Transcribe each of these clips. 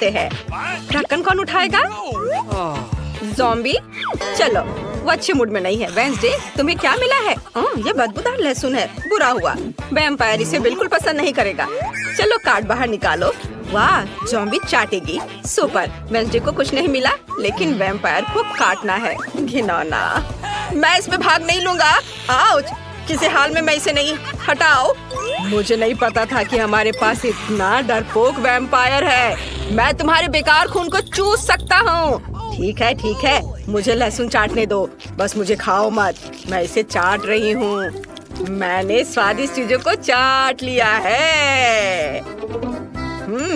चलते हैं। ढक्कन कौन उठाएगा? ज़ॉम्बी, चलो। वो अच्छे मूड में नहीं है। वेंसडे, तुम्हें क्या मिला है? ये बदबूदार लहसुन है। बुरा हुआ, वैम्पायर इसे बिल्कुल पसंद नहीं करेगा। चलो कार्ड बाहर निकालो। वाह, ज़ॉम्बी चाटेगी। सुपर। वेंसडे को कुछ नहीं मिला, लेकिन वैम्पायर को काटना है। घिनौना। मैं इसमें भाग नहीं लूंगा। आउच! किसी हाल में मैं इसे नहीं। हटाओ। मुझे नहीं पता था कि हमारे पास इतना डरपोक वैम्पायर है। मैं तुम्हारे बेकार खून को चूस सकता हूँ। ठीक है, मुझे लहसुन चाटने दो। बस मुझे खाओ मत। मैं इसे चाट रही हूँ। मैंने स्वादिष्ट चीजों को चाट लिया है।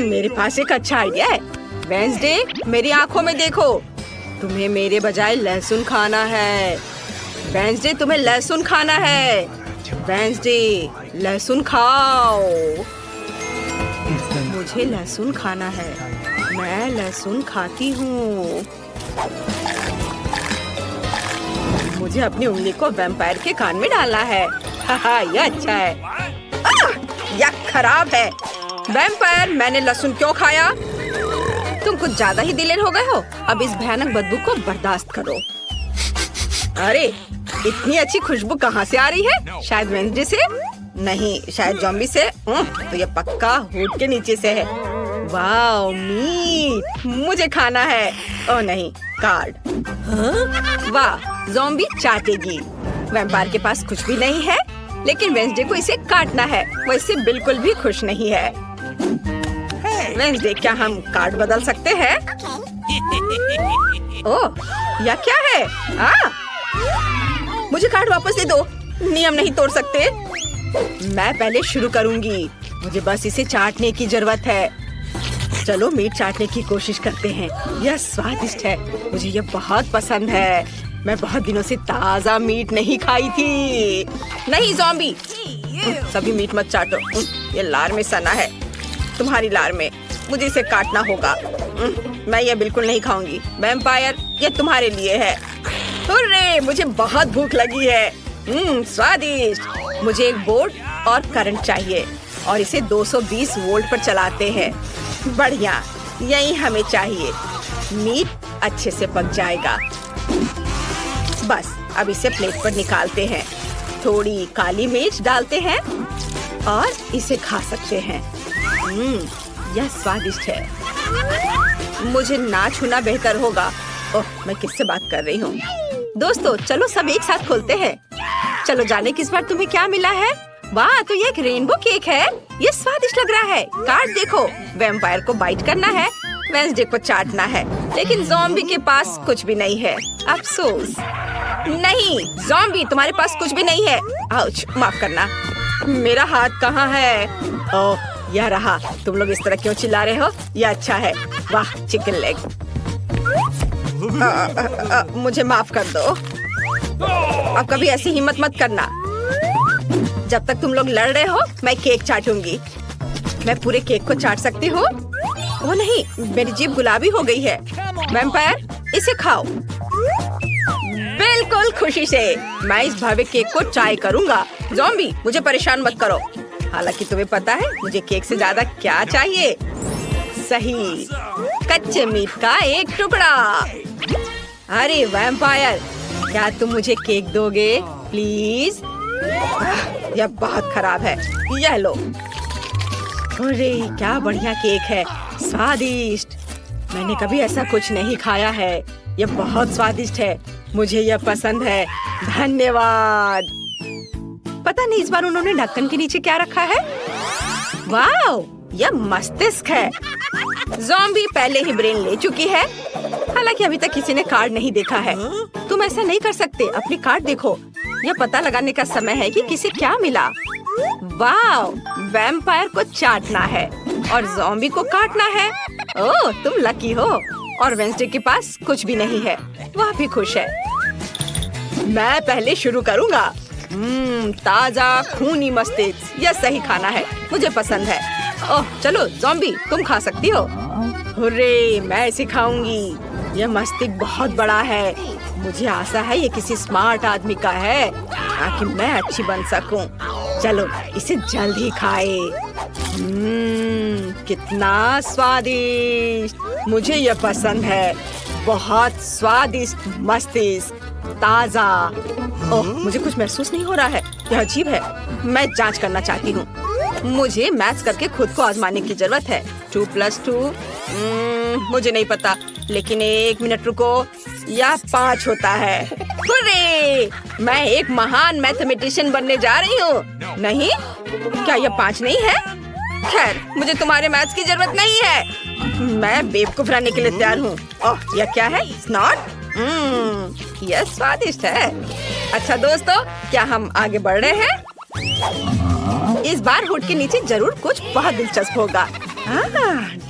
मेरे पास एक अच्छा आइडिया है। वेंसडे, मेरी आंखों में देखो। तुम्हें मेरे बजाय लहसुन खाना है। वेंसडे, तुम्हें लहसुन खाना है। वेंसडे, लहसुन खाओ। मुझे लहसुन खाना है। मैं लहसुन खाती हूँ। मुझे अपनी उंगली को वैम्पायर के कान में डालना है। ये अच्छा है। यह खराब है। वैम्पायर, मैंने लहसुन क्यों खाया? तुम कुछ ज्यादा ही दिलेर हो गए हो। अब इस भयानक बदबू को बर्दाश्त करो। अरे, इतनी अच्छी खुशबू कहाँ से आ रही है? शायद वेंसडे से? नहीं, शायद ज़ॉम्बी से। तो ये पक्का हुड के नीचे से है। वाह, मीट! मुझे खाना है। ओह नहीं, कार्ड। वाह, ज़ॉम्बी चाटेगी। वैम्पायर के पास कुछ भी नहीं है, लेकिन वेंसडे को इसे काटना है। वो इससे बिल्कुल भी खुश नहीं है। वेंसडे, क्या हम कार्ड बदल सकते हैं? ओह, यह क्या है? मुझे कार्ड वापस दे दो। नियम नहीं तोड़ सकते। मैं पहले शुरू करूंगी। मुझे बस इसे चाटने की जरूरत है। चलो मीट चाटने की कोशिश करते हैं। यह स्वादिष्ट है। मुझे यह बहुत पसंद है। मैं बहुत दिनों से ताज़ा मीट नहीं खाई थी। नहीं ज़ॉम्बी, सभी मीट मत चाटो। ये लार में सना है। तुम्हारी लार में। मुझे इसे काटना होगा। मैं ये बिल्कुल नहीं खाऊंगी। वैम्पायर, ये तुम्हारे लिए है। हुर्रे, मुझे बहुत भूख लगी है। स्वादिष्ट। मुझे एक बोर्ड और करंट चाहिए और इसे 220 वोल्ट पर चलाते हैं। बढ़िया, यही हमें चाहिए। मीट अच्छे से पक जाएगा। बस अब इसे प्लेट पर निकालते हैं। थोड़ी काली मिर्च डालते हैं और इसे खा सकते हैं। यह स्वादिष्ट है। मुझे ना छूना बेहतर होगा। ओह, मैं किससे बात कर रही हूँ? दोस्तों, चलो सब एक साथ खोलते हैं। चलो जाने किस बार तुम्हें क्या मिला है? वाह, तो ये एक रेनबो केक है। ये स्वादिष्ट लग रहा है। कार्ड देखो। वैम्पायर को बाइट करना है। वेंसडे को चाटना है, लेकिन ज़ॉम्बी के पास कुछ भी नहीं है। अफसोस। नहीं ज़ॉम्बी, तुम्हारे पास कुछ भी नहीं है। आउच, माफ करना। मेरा हाथ कहाँ है? ओह, यह रहा। तुम लोग इस तरह क्यों चिल्ला रहे हो? यह अच्छा है। वाह, चिकन लेग। मुझे माफ कर दो। अब कभी ऐसी हिम्मत मत करना। जब तक तुम लोग लड़ रहे हो, मैं केक चाटूंगी। मैं पूरे केक को चाट सकती हूँ। ओह नहीं, मेरी जीभ गुलाबी हो गई है। वैम्पायर, इसे खाओ। बिल्कुल खुशी से। मैं इस भव्य केक को ट्राई करूंगा। ज़ॉम्बी, मुझे परेशान मत करो। हालांकि तुम्हें पता है मुझे केक से ज्यादा क्या चाहिए? सही, कच्चे मीट का एक टुकड़ा। अरे वैम्पायर, क्या तुम मुझे केक दोगे प्लीज? यह बहुत खराब है। यह लो। अरे क्या बढ़िया केक है, स्वादिष्ट। मैंने कभी ऐसा कुछ नहीं खाया है। यह बहुत स्वादिष्ट है। मुझे यह पसंद है। धन्यवाद। पता नहीं इस बार उन्होंने ढक्कन के नीचे क्या रखा है। वाह, यह मस्तिष्क है। ज़ॉम्बी पहले ही ब्रेन ले चुकी है। हालांकि अभी तक किसी ने कार्ड नहीं देखा है। तुम ऐसा नहीं कर सकते। अपनी कार्ड देखो। यह पता लगाने का समय है कि किसे क्या मिला। वाह, वैम्पायर को चाटना है और ज़ॉम्बी को काटना है। ओह, तुम लकी हो। और वेंसडे के पास कुछ भी नहीं है। वह भी खुश है। मैं पहले शुरू करूँगा। ताजा खूनी मस्तिष्क, यह सही खाना है। मुझे पसंद है। ओह, चलो ज़ॉम्बी, तुम खा सकती हो। हुर्रे, मैं इसे खाऊंगी। यह मस्तिष्क बहुत बड़ा है। मुझे आशा है ये किसी स्मार्ट आदमी का है ताकि मैं अच्छी बन सकूं। चलो इसे जल्द ही खाए। कितना स्वादिष्ट, मुझे यह पसंद है। बहुत स्वादिष्ट, मस्तिष्क, ताजा। ओह, मुझे कुछ महसूस नहीं हो रहा है, यह अजीब है। मैं जांच करना चाहती हूँ। मुझे मैथ्स करके खुद को आजमाने की जरूरत है। 2 + 2 मुझे नहीं पता, लेकिन 1 मिनट रुको, यह 5 होता है। हुर्रे! मैं एक महान मैथमेटिशियन बनने जा रही हूँ। नहीं, क्या यह 5 नहीं है? खैर, मुझे तुम्हारे मैथ्स की जरूरत नहीं है। मैं बेवकूफ रहने के लिए तैयार हूँ। ओह, यह क्या है? स्नॉट? यह स्वादिष्ट है। अच्छा दोस्तों, क्या हम आगे बढ़ रहे हैं? इस बार हुड के नीचे जरूर कुछ बहुत दिलचस्प होगा।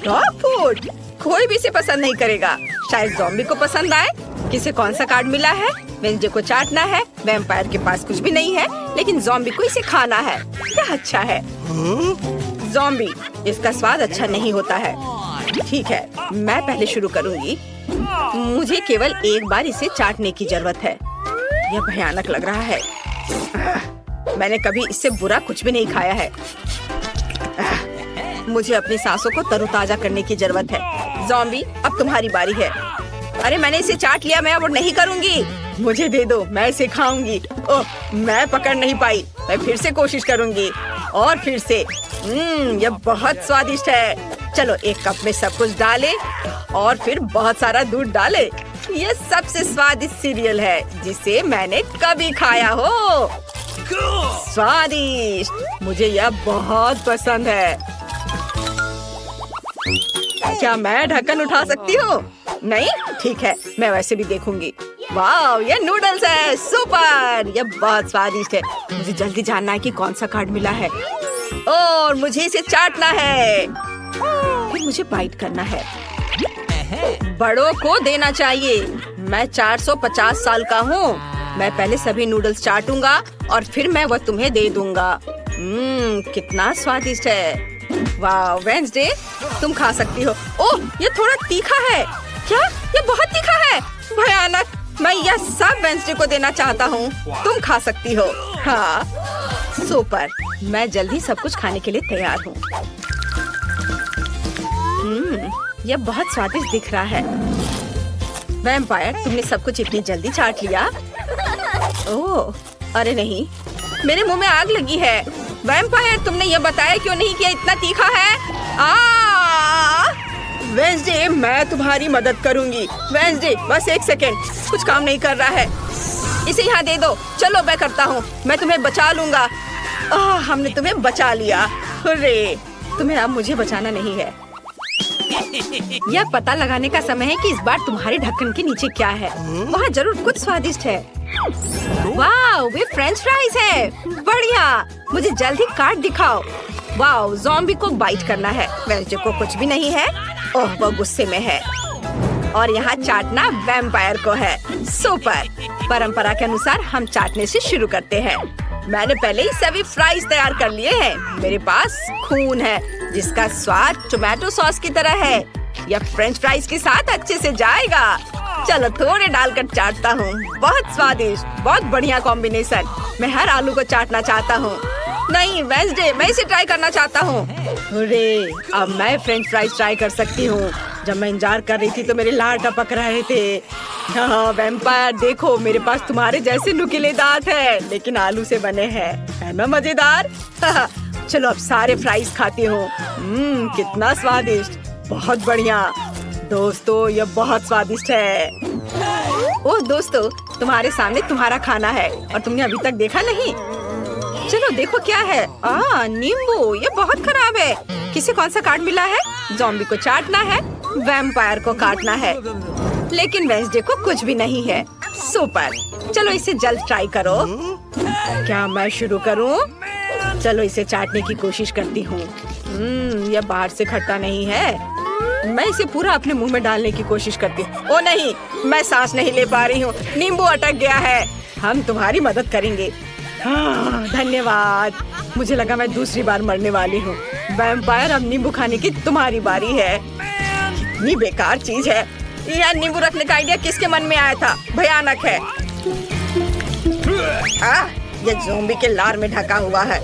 डॉग फूड, कोई भी इसे पसंद नहीं करेगा। शायद ज़ॉम्बी को पसंद आए। किसे कौन सा कार्ड मिला है? वेंसडे को चाटना है। वैम्पायर के पास कुछ भी नहीं है, लेकिन ज़ॉम्बी को इसे खाना है। क्या अच्छा है। ज़ॉम्बी, इसका स्वाद अच्छा नहीं होता है। ठीक है, मैं पहले शुरू करूंगी। मुझे केवल एक बार इसे चाटने की जरूरत है। यह भयानक लग रहा है। मैंने कभी इससे बुरा कुछ भी नहीं खाया है। मुझे अपनी सांसों को तरोताजा करने की जरूरत है। ज़ॉम्बी, अब तुम्हारी बारी है। अरे, मैंने इसे चाट लिया, मैं अब और नहीं करूंगी। मुझे दे दो, मैं इसे खाऊंगी। ओह, मैं पकड़ नहीं पाई। मैं फिर से कोशिश करूंगी और फिर से। यह बहुत स्वादिष्ट है। चलो, एक कप में सब कुछ डालें और फिर बहुत सारा दूध डालें। यह सबसे स्वादिष्ट सीरियल है जिसे मैंने कभी खाया हो। स्वादिष्ट, मुझे यह बहुत पसंद है। क्या मैं ढक्कन उठा सकती हूँ? नहीं? ठीक है, मैं वैसे भी देखूंगी। वाह, ये नूडल्स है। सुपर, ये बहुत स्वादिष्ट है। मुझे जल्दी जानना है कि कौन सा कार्ड मिला है और मुझे इसे चाटना है। फिर मुझे बाइट करना है। बड़ों को देना चाहिए। मैं 450 साल का हूँ। मैं पहले सभी नूडल्स चाटूंगा और फिर मैं वह तुम्हें दे दूंगा। कितना स्वादिष्ट है। वाह, वेंसडे, तुम खा सकती हो। ओह, ये थोड़ा तीखा है। क्या? ये बहुत तीखा है। भयानक। मैं यह सब वेंसडे को देना चाहता हूँ। तुम खा सकती हो। हाँ, सुपर। मैं जल्दी सब कुछ खाने के लिए तैयार हूँ। यह बहुत स्वादिष्ट दिख रहा है। वैम्पायर, तुमने सब कुछ इतनी जल्दी चाट लिया? ओह, अरे नहीं, मेरे मुंह में आग लगी है। वैम्पायर, तुमने यह बताया क्यों नहीं कि इतना तीखा है? वेंसडे, मैं तुम्हारी मदद करूंगी। वेंसडे, बस 1 सेकेंड, कुछ काम नहीं कर रहा है। इसे यहाँ दे दो। चलो, मैं करता हूँ। मैं तुम्हें बचा लूंगा। हमने तुम्हें बचा लिया। हुर्रे! तुम्हें अब मुझे बचाना नहीं है। यह पता लगाने का समय है कि इस बार तुम्हारे ढक्कन के नीचे क्या है। वहाँ जरूर कुछ स्वादिष्ट है। वाह, वे फ्रेंच फ्राइज है। बढ़िया, मुझे जल्दी कार्ड दिखाओ। वाह, ज़ॉम्बी को बाइट करना है। वेंसडे को कुछ भी नहीं है। ओह, वो गुस्से में है। और यहाँ चाटना वैम्पायर को है। सुपर। परंपरा के अनुसार हम चाटने से शुरू करते हैं। मैंने पहले ही सभी फ्राइज तैयार कर लिए हैं। मेरे पास खून है जिसका स्वाद टोमेटो सॉस की तरह है। यह फ्रेंच फ्राइज के साथ अच्छे से जाएगा। चलो, थोड़े डालकर चाटता हूँ। बहुत स्वादिष्ट, बहुत बढ़िया कॉम्बिनेशन। मैं हर आलू को चाटना चाहता हूँ। नहीं वेंसडे, मैं इसे ट्राई करना चाहता हूँ। अरे, अब मैं फ्रेंच फ्राइज ट्राई कर सकती हूँ। जब मैं इंतजार कर रही थी तो मेरे लार टपक रहे थे। हाँ वैम्पायर, देखो मेरे पास तुम्हारे जैसे नुकीले दांत है, लेकिन आलू से बने हैं। है ना मजेदार? चलो, अब सारे फ्राइज खाती हूँ। कितना स्वादिष्ट, बहुत बढ़िया। दोस्तों, यह बहुत स्वादिष्ट है। ओह दोस्तों, तुम्हारे सामने तुम्हारा खाना है और तुमने अभी तक देखा नहीं। चलो देखो क्या है। नींबू, ये बहुत खराब है। किसे कौन सा कार्ड मिला है? ज़ॉम्बी को चाटना है, वैम्पायर को काटना है, लेकिन वेंसडे को कुछ भी नहीं है। सुपर। चलो, इसे जल्द ट्राई करो। क्या मैं शुरू करूं? चलो, इसे चाटने की कोशिश करती हूँ। यह बाहर से खट्टा नहीं है। मैं इसे पूरा अपने मुंह में डालने की कोशिश करती हूँ। ओ नहीं, मैं सांस नहीं ले पा रही हूँ। नींबू अटक गया है। हम तुम्हारी मदद करेंगे। धन्यवाद। मुझे लगा मैं दूसरी बार मरने वाली हूँ। वैम्पायर, अब नींबू खाने की तुम्हारी बारी है। कितनी बेकार चीज है। यह नींबू रखने का आइडिया किसके मन में आया था? भयानक है। यह ज़ॉम्बी के लार में ढका हुआ है।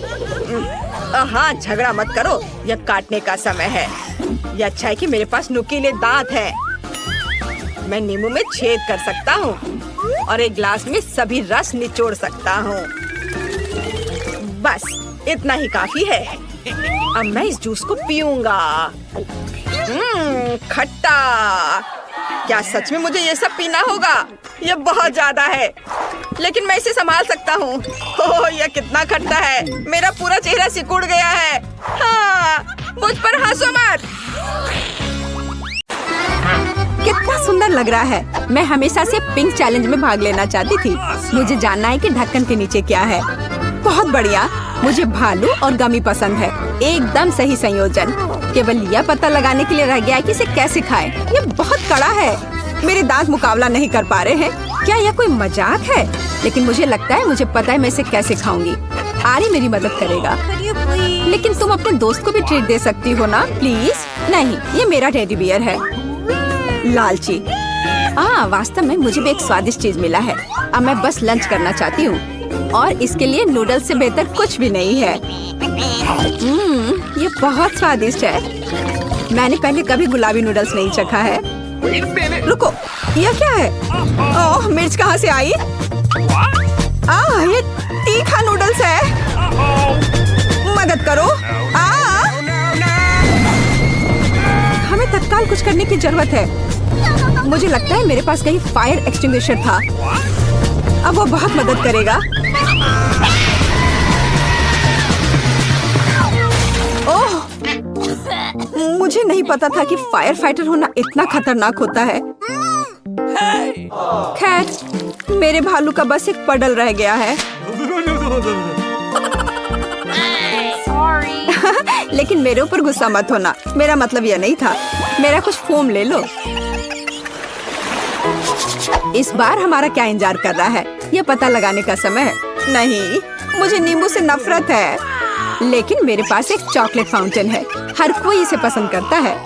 हाँ, झगड़ा मत करो, यह काटने का समय है। यह अच्छा है कि मेरे पास नुकीले दांत हैं। मैं नींबू में छेद कर सकता हूँ और एक ग्लास में सभी रस निचोड़ सकता हूँ। बस इतना ही काफी है। अब मैं इस जूस को पीऊंगा। खट्टा। क्या सच में मुझे ये सब पीना होगा? यह बहुत ज्यादा है, लेकिन मैं इसे संभाल सकता हूँ। ओह, यह कितना खट्टा है। मेरा पूरा चेहरा सिकुड़ गया है। हाँ, मुझ पर हंसो मत। कितना सुंदर लग रहा है। मैं हमेशा से पिंक चैलेंज में भाग लेना चाहती थी। मुझे जानना है कि ढक्कन के नीचे क्या है। बहुत बढ़िया। मुझे भालू और गमी पसंद है। एकदम सही संयोजन। केवल यह पता लगाने के लिए रह गया है कि इसे कैसे खाएं। ये बहुत कड़ा है। मेरे दांत मुकाबला नहीं कर पा रहे हैं। क्या यह कोई मजाक है? लेकिन मुझे लगता है मुझे पता है मैं इसे कैसे खाऊंगी। आरी मेरी मदद करेगा। लेकिन तुम अपने दोस्त को भी ट्रीट दे सकती हो ना, प्लीज। नहीं, ये मेरा टेडी बियर है। लालची। वास्तव में मुझे भी एक स्वादिष्ट चीज मिला है। अब मैं बस लंच करना चाहती हूँ और इसके लिए नूडल्स से बेहतर कुछ भी नहीं है। ये बहुत स्वादिष्ट है। मैंने पहले कभी गुलाबी नूडल्स नहीं चखा है। रुको, यह क्या है? ओह, मिर्च कहाँ से आई? ये तीखा नूडल्स है। मदद करो। हमें तत्काल कुछ करने की जरूरत है। मुझे लगता है मेरे पास कहीं फायर एक्सटिंग्विशर था। अब वो बहुत मदद करेगा। ओह, मुझे नहीं पता था कि फायर फाइटर होना इतना खतरनाक होता है। खैर, मेरे भालू का बस एक पडल रह गया है। लेकिन मेरे ऊपर गुस्सा मत होना। मेरा मतलब यह नहीं था। मेरा कुछ फोम ले लो। इस बार हमारा क्या इंतजार कर रहा है? यह पता लगाने का समय है। नहीं, मुझे नींबू से नफरत है। लेकिन मेरे पास एक चॉकलेट फाउंटेन है। हर कोई इसे पसंद करता है।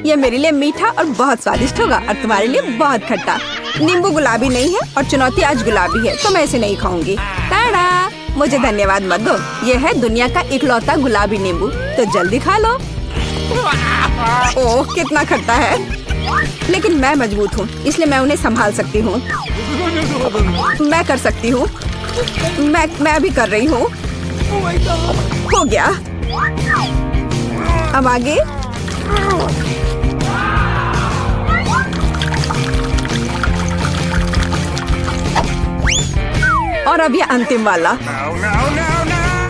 यह मेरे लिए मीठा और बहुत स्वादिष्ट होगा और तुम्हारे लिए बहुत खट्टा। नींबू गुलाबी नहीं है और चुनौती आज गुलाबी है, तो मैं इसे नहीं खाऊंगी। टाडा! मुझे धन्यवाद मत दो। यह है दुनिया का इकलौता गुलाबी नींबू, तो जल्दी खा लो। ओह, कितना खट्टा है। लेकिन मैं मजबूत हूँ, इसलिए मैं उन्हें संभाल सकती हूँ। मैं कर सकती हूँ। मैं अभी कर रही हूँ। हो गया। अब आगे। और अब ये अंतिम वाला।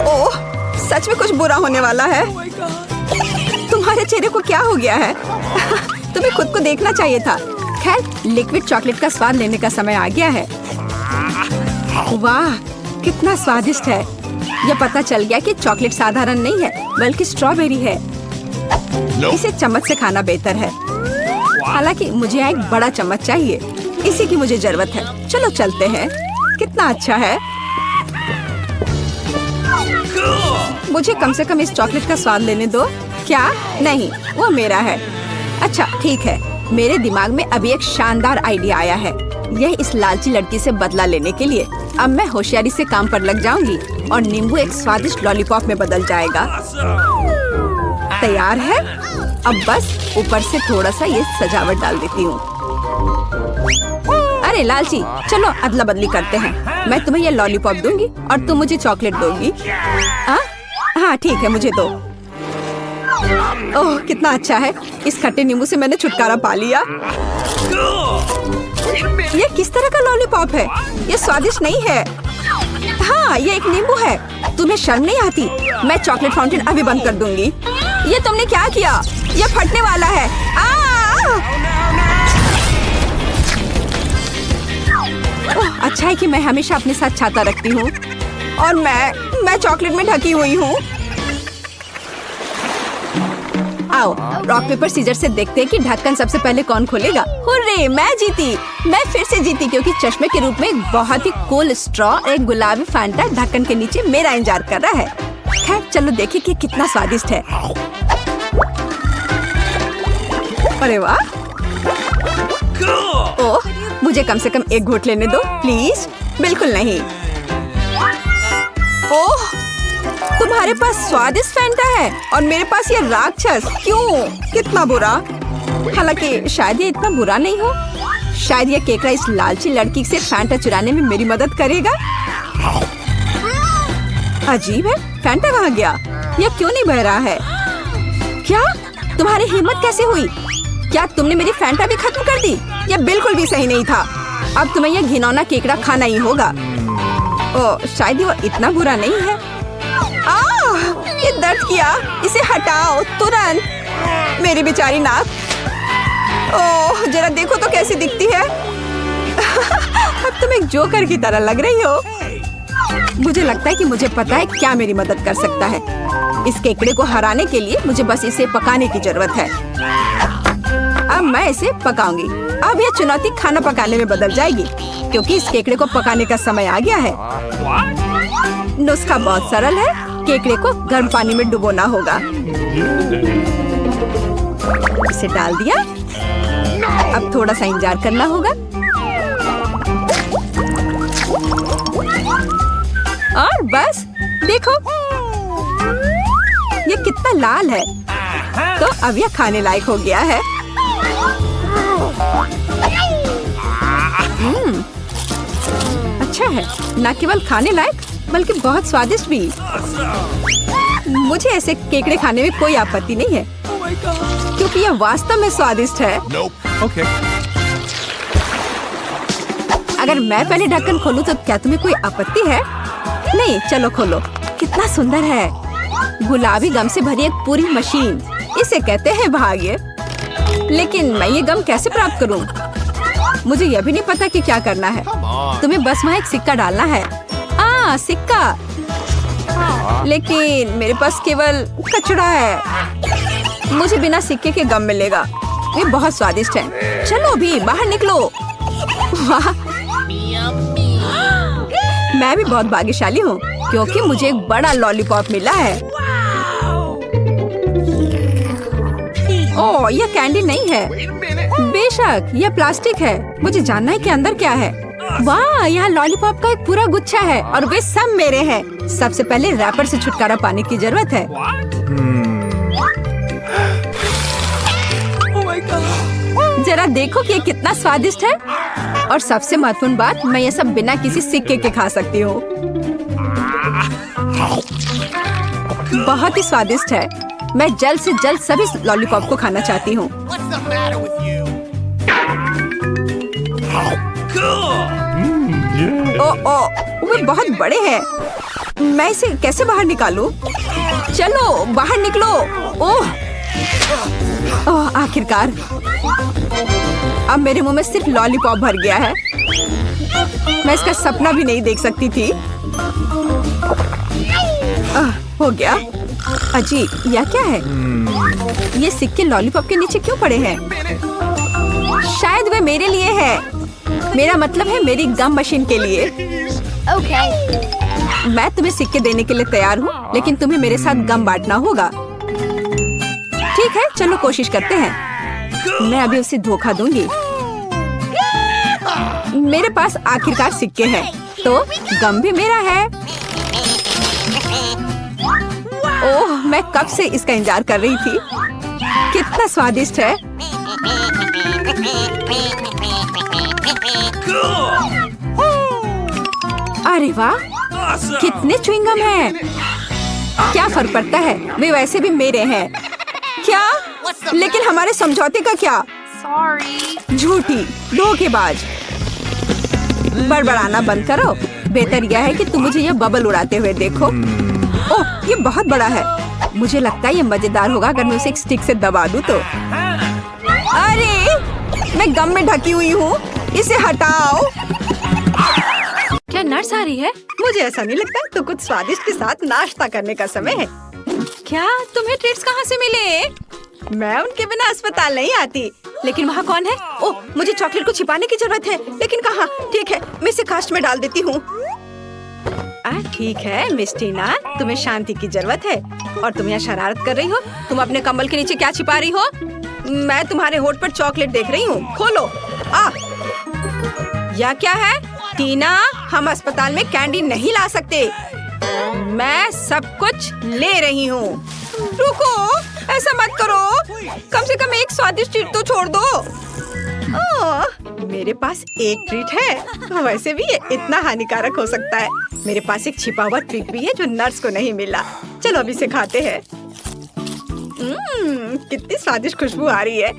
ओह, सच में कुछ बुरा होने वाला है। तुम्हारे चेहरे को क्या हो गया है? तुम्हें खुद को देखना चाहिए था। खैर, लिक्विड चॉकलेट का स्वाद लेने का समय आ गया है। वाह, कितना स्वादिष्ट है। यह पता चल गया कि चॉकलेट साधारण नहीं है, बल्कि स्ट्रॉबेरी है। इसे चम्मच से खाना बेहतर है। हालांकि मुझे यहाँ एक बड़ा चम्मच चाहिए। इसी की मुझे जरूरत है। चलो चलते हैं। कितना अच्छा है। मुझे कम से कम इस चॉकलेट का स्वाद लेने दो। क्या? नहीं, वो मेरा है। अच्छा, ठीक है। मेरे दिमाग में अभी एक शानदार आइडिया आया है। यह इस लालची लड़की से बदला लेने के लिए। अब मैं होशियारी से काम पर लग जाऊंगी और नींबू एक स्वादिष्ट लॉलीपॉप में बदल जाएगा। तैयार है? अब बस ऊपर से थोड़ा सा ये सजावट डाल देती हूँ। अरे लालची, चलो अदला बदली करते हैं। मैं तुम्हें ये लॉलीपॉप दूंगी और तुम मुझे चॉकलेट दोगी। हाँ ठीक है, मुझे दो। ओह, कितना अच्छा है। इस खट्टे नींबू से मैंने छुटकारा पा लिया। ये किस तरह का लॉलीपॉप है? ये स्वादिष्ट नहीं है। हाँ, ये एक नींबू है। तुम्हें शर्म नहीं आती? मैं चॉकलेट फाउंटेन अभी बंद कर दूंगी। ये तुमने क्या किया? ये फटने वाला है। ओह, अच्छा है कि मैं हमेशा अपने साथ छाता रखती हूँ और मैं चॉकलेट में ढकी हुई हूँ। आओ, रॉक पेपर सीजर से देखते हैं कि ढक्कन सबसे पहले कौन खोलेगा। हुर्रे, मैं जीती। मैं फिर से जीती क्योंकि चश्मे के रूप में एक बहुत ही कूल स्ट्रॉ और एक गुलाबी फैंटा ढक्कन के नीचे मेरा इंतजार कर रहा है। खैर, चलो देखिए कि कितना स्वादिष्ट है। अरे वाह। ओह, मुझे कम से कम एक घूंट लेने दो, प्लीज। बिल्कुल नहीं। ओह, तुम्हारे पास स्वादिष्ट फैंटा है और मेरे पास ये राक्षस। क्यों? कितना बुरा। हालांकि शायद ये इतना बुरा नहीं हो। शायद ये केकड़ा इस लालची लड़की से फैंटा चुराने में मेरी मदद करेगा। अजीब है, फैंटा कहाँ गया? ये क्यों नहीं बह रहा है? क्या तुम्हारी हिम्मत कैसे हुई? क्या तुमने मेरी फैंटा भी खत्म कर दी? ये बिल्कुल भी सही नहीं था। अब तुम्हें यह घिनौना केकड़ा खाना ही होगा। ओह, शायद वो इतना बुरा नहीं है। ये दर्द किया, इसे हटाओ तुरंत। मेरी बेचारी नाक। ओह, जरा देखो तो कैसी दिखती है। अब तुम एक जोकर की तरह लग रही हो। मुझे लगता है कि मुझे पता है क्या मेरी मदद कर सकता है। इस केकड़े को हराने के लिए मुझे बस इसे पकाने की जरूरत है। अब मैं इसे पकाऊंगी। अब यह चुनौती खाना पकाने में बदल जाएगी, क्योंकि इस केकड़े को पकाने का समय आ गया है। नुस्खा बहुत सरल है। केकड़े को गर्म पानी में डुबोना होगा। इसे डाल दिया। अब थोड़ा सा इंतजार करना होगा। और बस देखो, ये कितना लाल है। तो अब यह खाने लायक हो गया है। अच्छा है, न केवल खाने लायक बल्कि बहुत स्वादिष्ट भी। मुझे ऐसे केकड़े खाने में कोई आपत्ति नहीं है, क्योंकि यह वास्तव में स्वादिष्ट है। Okay. अगर मैं पहले ढक्कन खोलूं तो क्या तुम्हें कोई आपत्ति है? नहीं, चलो खोलो। कितना सुंदर है। गुलाबी गम से भरी एक पूरी मशीन। इसे कहते हैं भाग्य। लेकिन मैं ये गम कैसे प्राप्त करूं? मुझे यह भी नहीं पता कि क्या करना है। तुम्हें बस वहाँ एक सिक्का डालना है। सिक्का। लेकिन मेरे पास केवल कचड़ा है। मुझे बिना सिक्के के गम मिलेगा। ये बहुत स्वादिष्ट है। चलो अभी बाहर निकलो। वाह, मैं भी बहुत भाग्यशाली हूँ, क्योंकि मुझे एक बड़ा लॉलीपॉप मिला है। ओह, यह कैंडी नहीं है। बेशक, यह प्लास्टिक है। मुझे जानना है कि अंदर क्या है। वाह, यहाँ लॉलीपॉप का एक पूरा गुच्छा है और वे सब मेरे हैं। सबसे पहले रैपर से छुटकारा पाने की जरूरत है। जरा देखो कि ये कितना स्वादिष्ट है। और सबसे महत्वपूर्ण बात, मैं ये सब बिना किसी सिक्के के खा सकती हूँ। बहुत ही स्वादिष्ट है। मैं जल्द से जल्द सभी लॉलीपॉप को खाना चाहती हूँ। वे बहुत बड़े हैं। मैं इसे कैसे बाहर निकालूं? चलो बाहर निकलो। ओह, आखिरकार। अब मेरे मुंह में सिर्फ लॉलीपॉप भर गया है। मैं इसका सपना भी नहीं देख सकती थी। हो गया। अजी, यह क्या है? ये सिक्के लॉलीपॉप के नीचे क्यों पड़े हैं? शायद वे मेरे लिए है। मेरा मतलब है मेरी गम मशीन के लिए। मैं तुम्हें सिक्के देने के लिए तैयार हूँ, लेकिन तुम्हें मेरे साथ गम बांटना होगा। ठीक है, चलो कोशिश करते हैं। मैं अभी उसे धोखा दूंगी। मेरे पास आखिरकार सिक्के हैं, तो गम भी मेरा है। ओह, मैं कब से इसका इंतजार कर रही थी। कितना स्वादिष्ट है। अरे वाह, कितने च्युइंगम हैं। क्या फर्क पड़ता है, वे वैसे भी मेरे हैं। क्या? लेकिन हमारे समझौते का क्या? झूठी, धोखेबाज। बड़बड़ाना बंद करो। बेहतर यह है कि तुम मुझे यह बबल उड़ाते हुए देखो। ओह, ये बहुत बड़ा है। मुझे लगता है ये मजेदार होगा अगर मैं उसे एक स्टिक से दबा दूं तो। अरे, मैं गम में ढकी हुई हूँ। इसे हटाओ। क्या नर्स आ रही है? मुझे ऐसा नहीं लगता। तो कुछ स्वादिष्ट के साथ नाश्ता करने का समय है। क्या तुम्हें ट्रीट्स कहाँ से मिले? मैं उनके बिना अस्पताल नहीं आती। लेकिन वहाँ कौन है? ओह, मुझे चॉकलेट को छिपाने की जरूरत है। लेकिन कहाँ? ठीक है, मैं इसे कास्ट में डाल देती हूँ। ठीक है मिस टीना, तुम्हें शांति की जरूरत है और तुम यहाँ शरारत कर रही हो। तुम अपने कंबल के नीचे क्या छिपा रही हो? मैं तुम्हारे होठ पर चॉकलेट देख रही हूँ। खोलो। यह क्या है? टीना, हम अस्पताल में कैंडी नहीं ला सकते। मैं सब कुछ ले रही हूँ। रुको, ऐसा मत करो। कम से कम एक स्वादिष्ट ट्रीट तो छोड़ दो। मेरे पास एक ट्रीट है। वैसे भी ये इतना हानिकारक हो सकता है। मेरे पास एक छिपा हुआ ट्रीट भी है जो नर्स को नहीं मिला। चलो अभी इसे खाते हैं। कितनी स्वादिष्ट खुशबू आ रही है।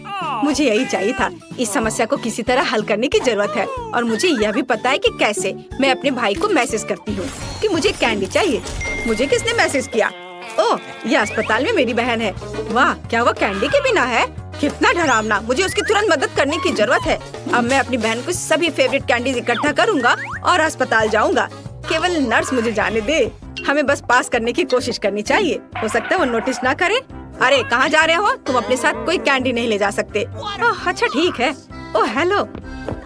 मुझे यही चाहिए था। इस समस्या को किसी तरह हल करने की जरूरत है और मुझे यह भी पता है कि कैसे। मैं अपने भाई को मैसेज करती हूँ कि मुझे कैंडी चाहिए। मुझे किसने मैसेज किया? ओह, यह अस्पताल में मेरी बहन है। वाह, क्या वो कैंडी के बिना है? कितना डरावना। मुझे उसकी तुरंत मदद करने की जरूरत है। अब मैं अपनी बहन को सभी फेवरेट कैंडीज इकट्ठा करूँगा और अस्पताल जाऊँगा। केवल नर्स मुझे जाने दे। हमें बस पास करने की कोशिश करनी चाहिए। हो सकता है वो नोटिस ना करे। अरे कहाँ जा रहे हो? तुम अपने साथ कोई कैंडी नहीं ले जा सकते। ओह अच्छा ठीक है। ओह हेलो,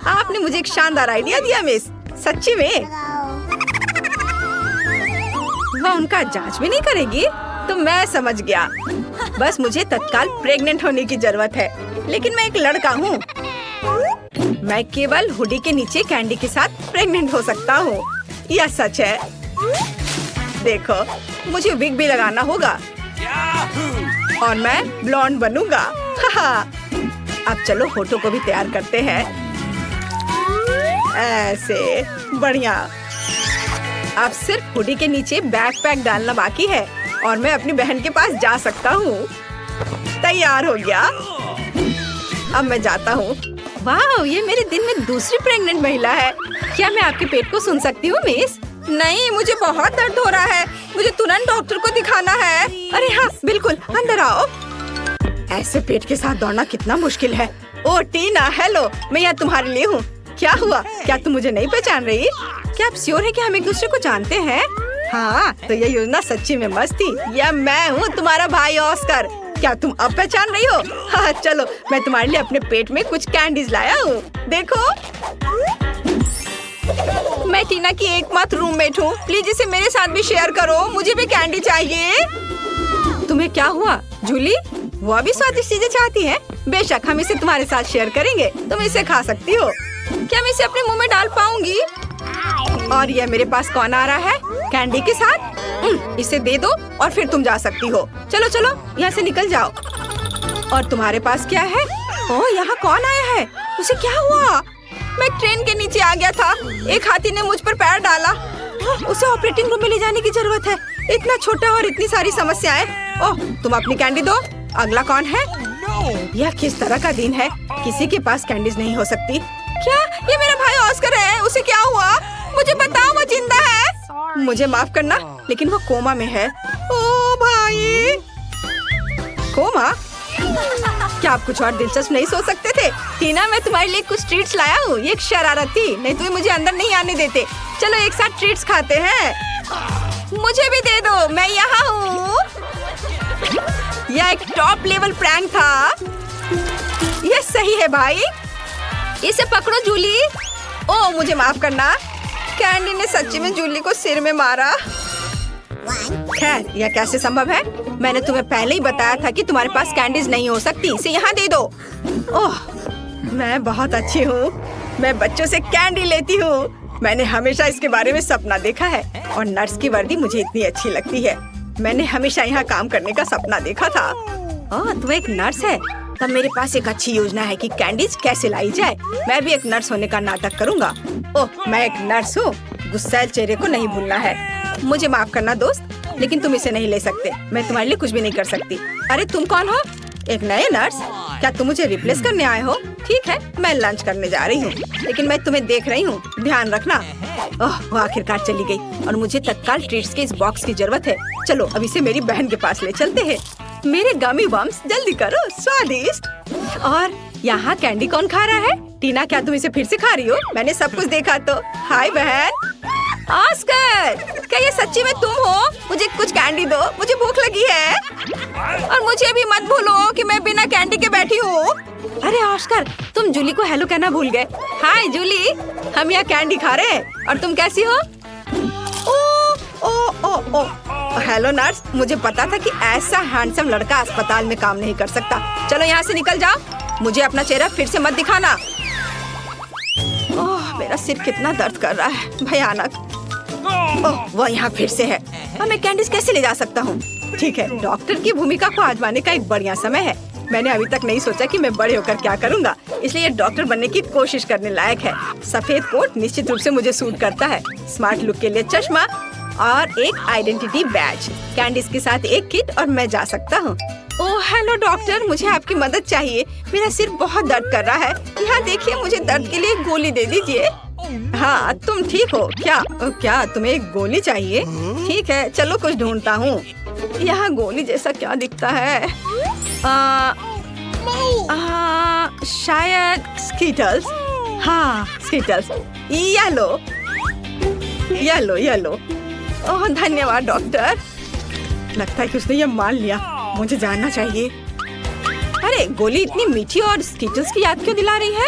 आपने मुझे एक शानदार आइडिया दिया मिस। सच्ची में वह उनका जांच भी नहीं करेगी? तो मैं समझ गया। बस मुझे तत्काल प्रेग्नेंट होने की जरूरत है। लेकिन मैं एक लड़का हूँ। मैं केवल हुडी के नीचे कैंडी के साथ प्रेग्नेंट हो सकता हूँ। यह सच है। देखो, मुझे विग भी लगाना होगा और मैं ब्लॉन्ड बनूंगा। अब चलो होठों को भी तैयार करते हैं। ऐसे बढ़िया। अब सिर्फ हुडी के नीचे बैकपैक डालना बाकी है और मैं अपनी बहन के पास जा सकता हूँ। तैयार हो गया। अब मैं जाता हूँ। वाह, ये मेरे दिन में दूसरी प्रेग्नेंट महिला है। क्या मैं आपके पेट को सुन सकती हूँ मिस? नहीं, मुझे बहुत दर्द हो रहा है। मुझे तुरंत डॉक्टर को दिखाना है। अरे हाँ बिल्कुल, अंदर आओ। ऐसे पेट के साथ दौड़ना कितना मुश्किल है। ओ टीना, हेलो, मैं यहाँ तुम्हारे लिए हूँ। क्या हुआ? क्या तुम मुझे नहीं पहचान रही? क्या आप श्योर है कि हम एक दूसरे को जानते हैं? हाँ, तो ये योजना सच्ची में मस्त थी। या मैं हूँ तुम्हारा भाई ऑस्कर। क्या तुम अब पहचान रही हो? हाँ चलो, मैं तुम्हारे लिए अपने पेट में कुछ कैंडीज लाया हूँ। देखो, मैं टीना की एकमात्र रूममेट हूँ। प्लीज इसे मेरे साथ भी शेयर करो। मुझे भी कैंडी चाहिए। तुम्हें क्या हुआ जूली? वो भी स्वादिष्ट चीजें चाहती है। बेशक, हम इसे तुम्हारे साथ शेयर करेंगे। तुम इसे खा सकती हो। क्या मैं इसे अपने मुंह में डाल पाऊंगी? और यह मेरे पास कौन आ रहा है कैंडी के साथ? इसे दे दो और फिर तुम जा सकती हो। चलो चलो, यहाँ से निकल जाओ। और तुम्हारे पास क्या है? ओह, यहाँ कौन आया है? उसे क्या हुआ? मैं ट्रेन के नीचे आ गया था। एक हाथी ने मुझ पर पैर डाला। उसे ऑपरेटिंग रूम में ले जाने की जरूरत है। इतना छोटा और इतनी सारी समस्याएं। ओह, तुम अपनी कैंडी दो। अगला कौन है? यह किस तरह का दिन है? किसी के पास कैंडीज नहीं हो सकती। क्या ये मेरा भाई ऑस्कर है? उसे क्या हुआ? मुझे बताओ, वो जिंदा है? मुझे माफ करना, लेकिन वो कोमा में है। ओ भाई, कोमा? क्या आप कुछ और दिलचस्प नहीं सोच सकते थे? टीना, मैं तुम्हारे लिए कुछ ट्रीट्स लाया हूँ। ये एक शरारत थी, नहीं तो मुझे अंदर नहीं आने देते। चलो एक साथ ट्रीट्स खाते हैं। मुझे भी दे दो, मैं यहाँ हूँ। यह एक टॉप लेवल प्रैंक था। यह सही है भाई। इसे पकड़ो जूली। ओह, मुझे माफ करना। कैंडी ने सच्ची में जूली को सिर में मारा। खैर, यह कैसे संभव है? मैंने तुम्हें पहले ही बताया था कि तुम्हारे पास कैंडीज नहीं हो सकती। इसे यहाँ दे दो। ओह, मैं बहुत अच्छी हूँ। मैं बच्चों से कैंडी लेती हूँ। मैंने हमेशा इसके बारे में सपना देखा है और नर्स की वर्दी मुझे इतनी अच्छी लगती है। मैंने हमेशा यहाँ काम करने का सपना देखा था। ओह, तू एक नर्स है? तब मेरे पास एक अच्छी योजना है कि कैंडीज कैसे लाई जाए। मैं भी एक नर्स होने का नाटक करूँगा। ओह, मैं एक नर्स हूँ। गुस्सैल चेहरे को नहीं भूलना है। मुझे माफ करना दोस्त, लेकिन तुम इसे नहीं ले सकते। मैं तुम्हारे लिए कुछ भी नहीं कर सकती। अरे तुम कौन हो? एक नए नर्स? क्या तुम मुझे रिप्लेस करने आए हो? ठीक है, मैं लंच करने जा रही हूँ, लेकिन मैं तुम्हें देख रही हूँ, ध्यान रखना। ओह, वो आखिरकार चली गई और मुझे तत्काल ट्रीट्स के इस बॉक्स की जरूरत है। चलो अब इसे मेरी बहन के पास ले चलते हैं। मेरे गमी बम्स, जल्दी करो, स्वादिष्ट। और यहाँ कैंडी कौन खा रहा है? टीना, क्या तुम इसे फिर से खा रही हो? मैंने सब कुछ देखा तो। हाय बहन। ऑस्कर, क्या ये सच्ची में तुम हो? मुझे कुछ कैंडी दो, मुझे भूख लगी है। और मुझे भी मत भूलो कि मैं बिना कैंडी के बैठी हूँ। अरे ऑस्कर, तुम जूली को हेलो कहना भूल गए। हाय जूली, हम यहाँ कैंडी खा रहे हैं। और तुम कैसी हो? ओ ओ ओ ओ हेलो नर्स, मुझे पता था कि ऐसा हैंडसम लड़का अस्पताल में काम नहीं कर सकता। चलो यहाँ से निकल जाओ। मुझे अपना चेहरा फिर से मत दिखाना। ओह, मेरा सिर कितना दर्द कर रहा है, भयानक। ओह, वो यहाँ फिर से है। अब मैं कैंडीज कैसे ले जा सकता हूँ? ठीक है, डॉक्टर की भूमिका को आजमाने का एक बढ़िया समय है। मैंने अभी तक नहीं सोचा कि मैं बड़े होकर क्या करूँगा, इसलिए डॉक्टर बनने की कोशिश करने लायक है। सफेद कोट निश्चित रूप से मुझे सूट करता है। स्मार्ट लुक के लिए चश्मा और एक आइडेंटिटी बैज, कैंडीज के साथ एक किट और मैं जा सकता हूँ। ओह हेलो डॉक्टर, मुझे आपकी मदद चाहिए। मेरा सिर बहुत दर्द कर रहा है। यहाँ देखिए, मुझे दर्द के लिए गोली दे दीजिए। हाँ, तुम ठीक हो क्या? क्या तुम्हें एक गोली चाहिए? ठीक है, चलो कुछ ढूंढता हूँ। यहाँ गोली जैसा क्या दिखता है? शायद स्कीटल्स। हाँ, Skittles. Yellow yellow yellow. Oh धन्यवाद डॉक्टर। लगता है कि उसने ये मान लिया। मुझे जानना चाहिए। अरे गोली इतनी मीठी और स्कीटल्स की याद क्यों दिला रही है?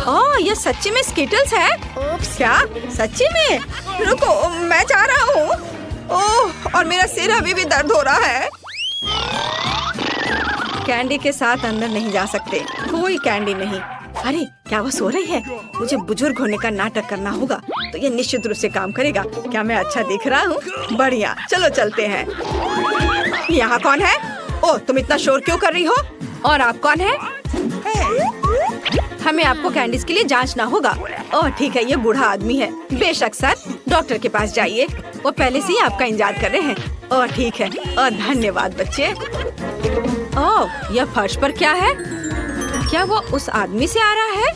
ओह ये सच्ची में स्कीटल्स है? क्या सच्ची में? रुको, मैं जा रहा हूँ। ओह और मेरा सिर अभी भी दर्द हो रहा है। कैंडी के साथ अंदर नहीं जा सकते, कोई कैंडी नहीं। अरे क्या वो सो रही है? मुझे बुजुर्ग होने का नाटक करना होगा, तो ये निश्चित रूप से काम करेगा। क्या मैं अच्छा दिख रहा हूँ? बढ़िया, चलो चलते हैं। यहाँ कौन है? ओह तुम इतना शोर क्यों कर रही हो? और आप कौन है? हमें आपको कैंडीज के लिए जांचना होगा। ओह ठीक है, ये बूढ़ा आदमी है। बेशक सर, डॉक्टर के पास जाइए, वो पहले से ही आपका इंतजार कर रहे हैं। ओह ठीक है, और धन्यवाद बच्चे। ओह यह फर्श पर क्या है? क्या वो उस आदमी से आ रहा है?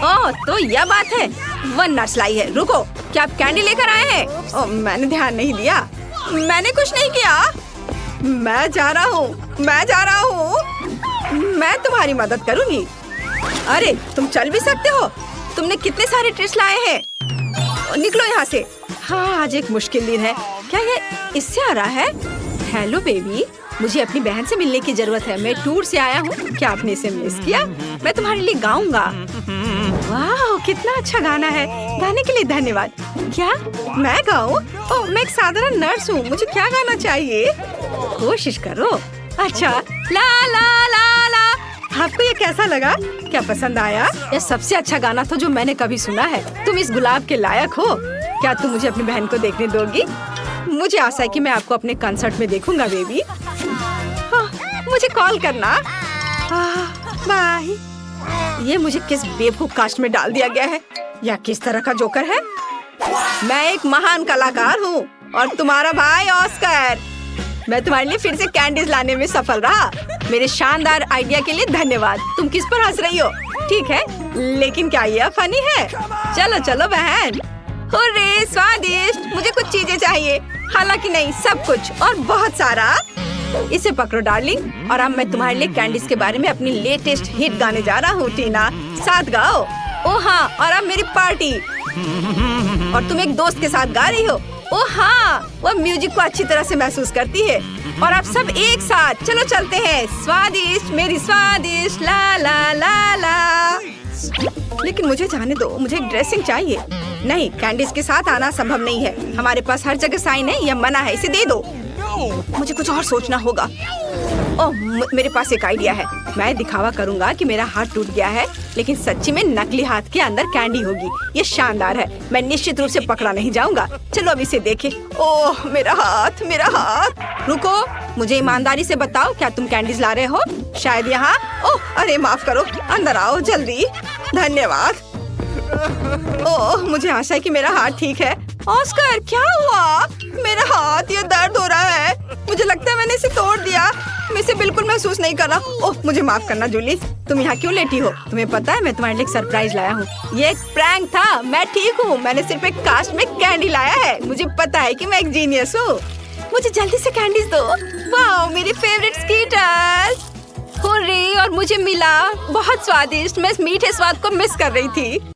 ओह तो यह बात है, वह नर्स लाई है। रुको, क्या आप कैंडी लेकर आए हैं? ओह मैंने ध्यान नहीं दिया। मैंने कुछ नहीं किया। मैं जा रहा हूँ। मैं तुम्हारी मदद करूँगी। अरे तुम चल भी सकते हो? तुमने कितने सारे ट्रिक्स लाए हैं? निकलो यहाँ से। हाँ आज एक मुश्किल दिन है। क्या ये इससे आ रहा है? हेलो बेबी, मुझे अपनी बहन से मिलने की जरूरत है। मैं टूर से आया हूँ। क्या आपने इसे मिस किया? मैं तुम्हारे लिए गाऊंगा। वाह कितना अच्छा गाना है। गाने के लिए धन्यवाद। क्या मैं गाऊं? ओह मैं एक साधारण नर्स हूँ, मुझे क्या गाना चाहिए? कोशिश करो। अच्छा ला ला ला ला। आपको ये कैसा लगा? क्या पसंद आया? यह सबसे अच्छा गाना था जो मैंने कभी सुना है। तुम इस गुलाब के लायक हो। क्या तुम मुझे अपनी बहन को देखने दोगी? मुझे आशा है कि मैं आपको अपने कंसर्ट में देखूंगा बेबी। मुझे कॉल करना। बाय। ये मुझे किस बेवकूफ कास्ट में डाल दिया गया है? या किस तरह का जोकर है? मैं एक महान कलाकार हूँ और तुम्हारा भाई ऑस्कर। मैं तुम्हारे लिए फिर से कैंडीज लाने में सफल रहा। मेरे शानदार आइडिया के लिए धन्यवाद। तुम किस पर हंस रही हो? ठीक है, लेकिन क्या यह फनी है? चलो चलो बहन। हुर्रे स्वादिष्ट। मुझे कुछ चीजें चाहिए, हालांकि नहीं, सब कुछ और बहुत सारा। इसे पकड़ो डार्लिंग। और अब मैं तुम्हारे लिए कैंडीज के बारे में अपनी लेटेस्ट हिट गाने जा रहा हूँ। टीना साथ गाओ। ओह हाँ, और अब मेरी पार्टी। और तुम एक दोस्त के साथ गा रही हो। ओह हाँ, वह म्यूजिक को अच्छी तरह से महसूस करती है। और आप सब एक साथ चलो चलते हैं। स्वादिष्ट मेरी स्वादिष्ट ला ला ला ला। लेकिन मुझे जाने दो, मुझे एक ड्रेसिंग चाहिए। नहीं, कैंडीज के साथ आना संभव नहीं है। हमारे पास हर जगह साइन है, यह मना है, इसे दे दो। मुझे कुछ और सोचना होगा। ओह मेरे पास एक आइडिया है। मैं दिखावा करूंगा कि मेरा हाथ टूट गया है, लेकिन सच्ची में नकली हाथ के अंदर कैंडी होगी। ये शानदार है। मैं निश्चित रूप से पकड़ा नहीं जाऊंगा। चलो अब इसे देखें। ओह मेरा हाथ, मेरा हाथ। रुको, मुझे ईमानदारी से बताओ, क्या तुम कैंडीज ला रहे हो? शायद यहाँ। ओह अरे माफ करो, अंदर आओ जल्दी। धन्यवाद। ओह मुझे आशा है कि मेरा हाथ ठीक है। ऑस्कर क्या हुआ? मेरा हाथ, ये दर्द हो रहा है। मुझे लगता है मैंने इसे तोड़ दिया। मैं इसे बिल्कुल महसूस नहीं कर रहा। ओह मुझे माफ करना जूली। तुम यहाँ क्यों लेटी हो? तुम्हें पता है मैं तुम्हारे लिए एक सरप्राइज लाया हूँ। ये एक प्रैंक था। मैं ठीक हूँ। मैंने सिर्फ एक कास्ट में कैंडी लाया है। मुझे पता है कि मैं एक जीनियस हूँ। मुझे जल्दी से कैंडीज दो। वाह मेरी फेवरेट स्कीटर्स। हुर्रे, और मुझे मिला। बहुत स्वादिष्ट। मैं इस मीठे स्वाद को मिस कर रही थी।